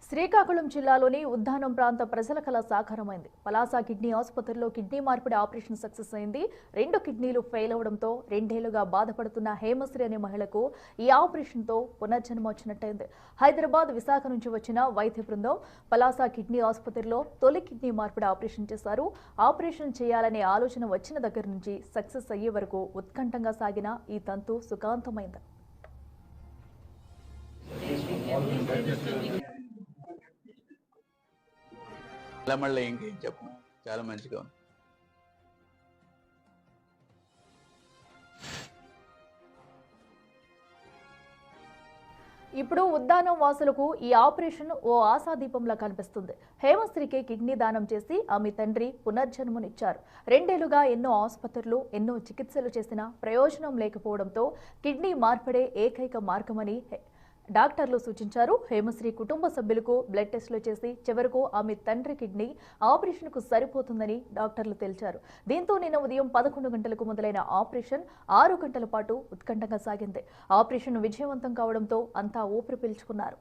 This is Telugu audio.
శ్రీకాకుళం జిల్లాలోని ఉద్దానం ప్రాంత ప్రజల కళ సాకారమైంది. పలాస కిడ్నీ ఆసుపత్రిలో కిడ్నీ మార్పిడి ఆపరేషన్ సక్సెస్ అయింది. 2 కిడ్నీలు ఫెయిల్ అవడంతో 2 ఏళ్లుగా బాధపడుతున్న హేమశ్రీ అనే మహిళకు ఈ ఆపరేషన్తో పునర్జన్మ వచ్చినట్టయింది. హైదరాబాద్, విశాఖ నుంచి వచ్చిన వైద్య బృందం పలాస కిడ్నీ ఆసుపత్రిలో తొలి కిడ్నీ మార్పిడి ఆపరేషన్ చేశారు. ఆపరేషన్ చేయాలనే ఆలోచన వచ్చిన దగ్గర నుంచి సక్సెస్ అయ్యే వరకు ఉత్కంఠంగా సాగిన ఈ తంతు సుఖాంతమైంది. మళ్ళీ ఇంకేం చెప్పను, చాలా మంచిగా ఉంది. ఇప్పుడు ఉద్దానం వాసులకు ఈ ఆపరేషన్ ఓ ఆశాదీపంలా కనిపిస్తుంది. హేమశ్రీకి కిడ్నీ దానం చేసి ఆమె తండ్రి పునర్జన్మనిచ్చారు. 2 ఏళ్లుగా ఎన్నో ఆసుపత్రులు, ఎన్నో చికిత్సలు చేసినా ప్రయోజనం లేకపోవడంతో కిడ్నీ మార్పిడే ఏకైక మార్గమని డాక్టర్లు సూచించారు. హేమశ్రీ కుటుంబ సభ్యులకు బ్లడ్ టెస్టులు చేసి చివరకు ఆమె తండ్రి కిడ్నీ ఆపరేషన్కు సరిపోతుందని డాక్టర్లు తేల్చారు. దీంతో నిన్న ఉదయం 11 గంటలకు మొదలైన ఆపరేషన్ 6 గంటల పాటు ఉత్కంఠంగా సాగింది. ఆపరేషన్ విజయవంతం కావడంతో అంతా ఊపిరి పీల్చుకున్నారు.